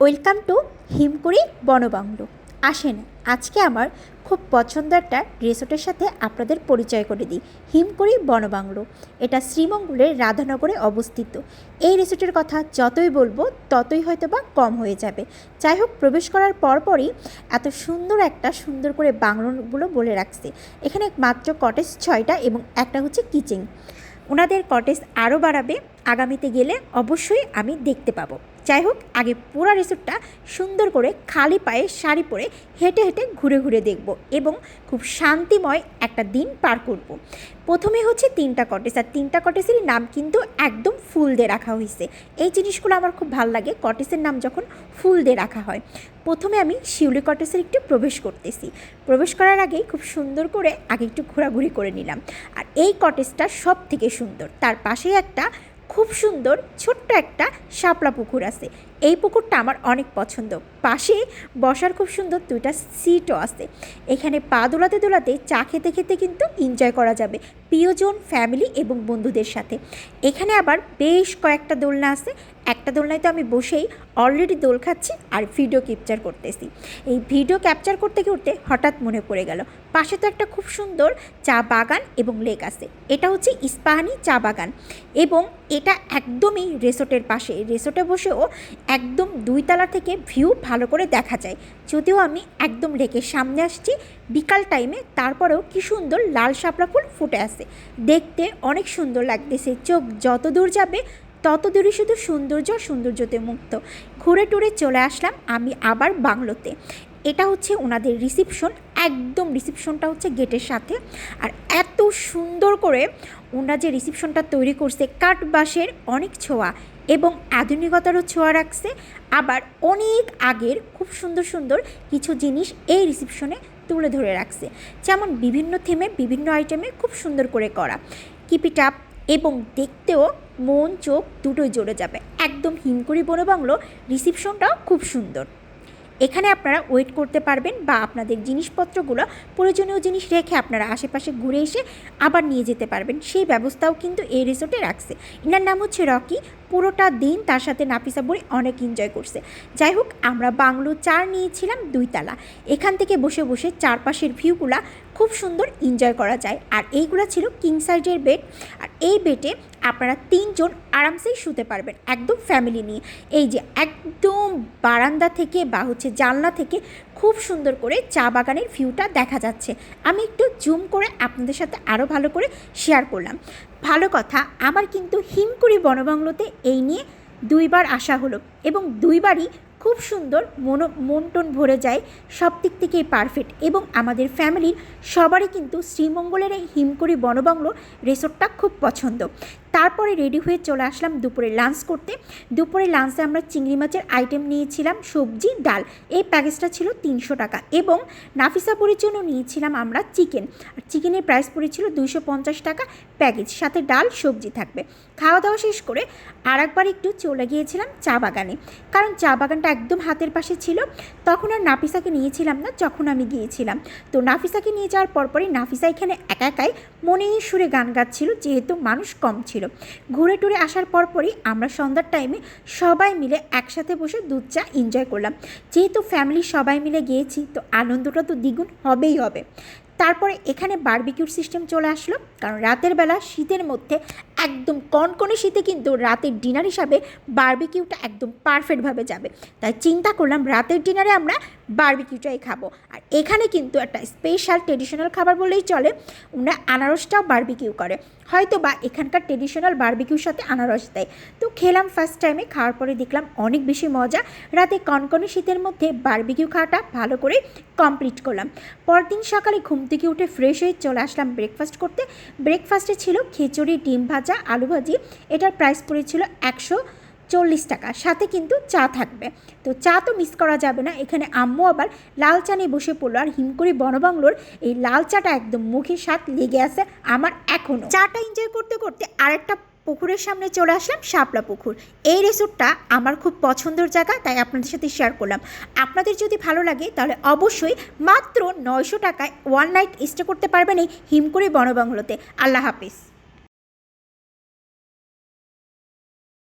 Welcome to হিমকুড়ি বনবাংলো। আসেন আজকে আমার খুব পছন্দ একটা রিসোর্টের সাথে আপনাদের পরিচয় করে দিই। হিমকুড়ি বনবাংলো, এটা শ্রীমঙ্গলের রাধানগরে অবস্থিত। এই রিসোর্টের কথা যতই বলবো ততই হয়তো বা কম হয়ে যাবে। যাই হোক, প্রবেশ করার পরপরই এত সুন্দর করে বাংলোগুলো বলে রাখছে। এখানে মাত্র কটেজ 6টা এবং একটা হচ্ছে কিচেন। ওনাদের কটেজ আরও বাড়াবে, আগামীতে গেলে অবশ্যই আমি দেখতে পাবো। যাই হোক, আগে পুরো রিসোর্টটা সুন্দর করে খালি পায়ে শাড়ি পরে হেঁটে হেঁটে ঘুরে দেখব এবং খুব শান্তিময় একটা দিন পার করব। প্রথমে হচ্ছে 3টা কটেজ, আর 3টা কটেজেরই নাম কিন্তু একদম ফুল দিয়ে রাখা হয়েছে। এই জিনিসগুলো আমার খুব ভালো লাগে, কটেজের নাম যখন ফুল দিয়ে রাখা হয়। প্রথমে আমি শিউলি কটেজের একটু প্রবেশ করতেছি। প্রবেশ করার আগেই খুব সুন্দর করে আগে একটু ঘোরাঘুরি করে নিলাম। আর এই কটেজটা সব থেকে সুন্দর, তার পাশেই একটা খুব সুন্দর ছোট্ট একটা শাপলা পুকুর আছে। এই পুকুরটা আমার অনেক পছন্দ। পাশে বসার খুব সুন্দর 2টা সিটও আছে। এখানে পা দোলাতে চা খেতে কিন্তু এনজয় করা যাবে প্রিয়জন, ফ্যামিলি এবং বন্ধুদের সাথে। এখানে আবার বেশ কয়েকটা দোলনা আছে। একটা দোলনায় তো আমি বসেই অলরেডি দোল খাচ্ছি আর ভিডিও ক্যাপচার করতেছি। এই ভিডিও ক্যাপচার করতে হঠাৎ মনে পড়ে গেল, পাশে তো একটা খুব সুন্দর চা বাগান এবং লেক আছে। এটা হচ্ছে ইস্পাহানি চা বাগান এবং এটা একদমই রিসোর্টের পাশে। রিসোর্টে বসেও একদম 2 তলা থেকে ভিউ ভালো করে দেখা যায়। যদিও আমি একদম লেকের সামনে আসছি বিকাল টাইমে, তারপরেও কি সুন্দর লাল শাপলা ফুল ফুটে আছে, দেখতে অনেক সুন্দর লাগতেছে। চোখ যত দূর যাবে তত দূরই শুধু সৌন্দর্যতে মুক্ত। ঘুরে টুরে চলে আসলাম আমি আবার বাংলোতে। এটা হচ্ছে ওনাদের রিসিপশন, একদম রিসিপশনটা হচ্ছে গেটের সাথে। আর এত সুন্দর করে ওনারা যে রিসিপশনটা তৈরি করছে, কাঠ বাঁশের অনেক ছোঁয়া এবং আধুনিকতারও ছোঁয়া রাখছে। আবার অনেক আগের খুব সুন্দর কিছু জিনিস এই রিসিপশনে তুলে ধরে রাখছে, যেমন বিভিন্ন থিমে বিভিন্ন আইটেমে খুব সুন্দর করে করা কিপিটাপ, এবং দেখতেও মন চোখ দুটোই জুড়ে যাবে। একদম হিমকুড়ি বনবাংলো রিসিপশনটাও খুব সুন্দর। এখানে আপনারা ওয়েট করতে পারবেন বা আপনাদের জিনিসপত্রগুলো, প্রয়োজনীয় জিনিস রেখে আপনারা আশেপাশে ঘুরে এসে আবার নিয়ে যেতে পারবেন, সেই ব্যবস্থাও কিন্তু এই রিসোর্টে রাখছে। এনার নাম হচ্ছে রকি। পুরোটা দিন তার সাথে নাফিসা বুড়ি অনেক এনজয় করছে। যাই হোক, আমরা বাংলো 4 নিয়েছিলাম 2 তলা। এখান থেকে বসে চারপাশের ভিউগুলা খুব সুন্দর এনজয় করা যায়। আর এইগুলো ছিল কিং সাইজের বেড। আর এই বেডে আপনারা 3 জন আরামসেই শুতে পারবেন একদম ফ্যামিলি নিয়ে। এই যে একদম বারান্দা থেকে বা হচ্ছে জানলা থেকে খুব সুন্দর করে চা বাগানের ভিউটা দেখা যাচ্ছে। আমি একটু জুম করে আপনাদের সাথে আরও ভালো করে শেয়ার করলাম। ভালো কথা, আমার কিন্তু হিমকুড়ি বনবাংলোতে এই নিয়ে 2বার আসা হলো এবং 2বারই খুব সুন্দর, মন টন ভরে যায়, সব দিক থেকেই পারফেক্ট। এবং আমাদের ফ্যামিলির সবারই কিন্তু শ্রীমঙ্গলের এই হিমকুড়ি বনবাংলো রিসোর্টটা খুব পছন্দ। তারপরে রেডি হয়ে চলে আসলাম দুপুরে লাঞ্চ করতে। দুপুরে লাঞ্চে আমরা চিংড়ি মাছের আইটেম নিয়েছিলাম, সবজি ডাল। এই প্যাকেজটা ছিল 300 টাকা এবং নাফিসা বুড়ির জন্য নিয়েছিলাম আমরা চিকেন। আর চিকেনের প্রাইস পড়েছিল 250 টাকা প্যাকেজ, সাথে ডাল সবজি থাকবে। খাওয়া দাওয়া শেষ করে আরেকবার একটু চলে গিয়েছিলাম চা বাগানে, কারণ চা বাগানটা একদম হাতের পাশে ছিল। তখন আর নাফিসাকে নিয়েছিলাম না যখন আমি গিয়েছিলাম। তো নাফিসাকে নিয়ে যাওয়ার পরপরই নাফিসা এখানে একাই মনে সুরে গান গাচ্ছিল, যেহেতু মানুষ কম ছিল। ঘুরে টুরে আসার পরপরই আমরা সন্ধ্যার টাইমে সবাই মিলে একসাথে বসে দুধ চা এনজয় করলাম। যেহেতু ফ্যামিলি সবাই মিলে গিয়েছি, তো আনন্দটা তো দ্বিগুণ হবেই হবে। তারপরে এখানে বারবিকিউর সিস্টেম চলে আসলো, কারণ রাতের বেলা শীতের মধ্যে একদম কনকনে শীতে কিন্তু রাতের ডিনার হিসাবে বারবিকিউটা একদম পারফেক্টভাবে যাবে। তাই চিন্তা করলাম রাতের ডিনারে আমরা বারবিকিউটাই খাবো। আর এখানে কিন্তু একটা স্পেশাল ট্রেডিশনাল খাবার বললেই চলে, ওরা আনারসটাও বারবিকিউ করে। হয়তো বা এখানকার ট্রেডিশনাল বারবিকিউর সাথে আনারস দেয়। তো খেলাম ফার্স্ট টাইমে, খাওয়ার পরে দেখলাম অনেক বেশি মজা। রাতে কনকনে শীতের মধ্যে বারবিকিউ খাওয়াটা ভালো করে কমপ্লিট করলাম। পরদিন সকালে ঘুম থেকে উঠে ফ্রেশ হয়ে চলে আসলাম ব্রেকফাস্ট করতে। ব্রেকফাস্টে ছিল খিচুড়ি, ডিম ভাজা, আলু ভাজি। এটার প্রাইস পড়েছিল 140 টাকা, সাথে কিন্তু চা থাকবে। তো চা তো মিস করা যাবে না। এখানে আম্মু আবার লাল চা নিয়ে বসে পড়লো। আর হিমকুড়ি বনবাংলোর এই লাল চাটা একদম মুখের স্বাদ লেগে আছে আমার এখনও। চাটা এনজয় করতে আরেকটা পুকুরের সামনে চলে আসলাম, শাপলা পুকুর। এই রিসোর্টটা আমার খুব পছন্দের জায়গা, তাই আপনাদের সাথে শেয়ার করলাম। আপনাদের যদি ভালো লাগে তাহলে অবশ্যই মাত্র 900 টাকায় 1 নাইট স্টে করতে পারবেন এই হিমকুড়ি বনবাংলোতে। আল্লাহ হাফিজ।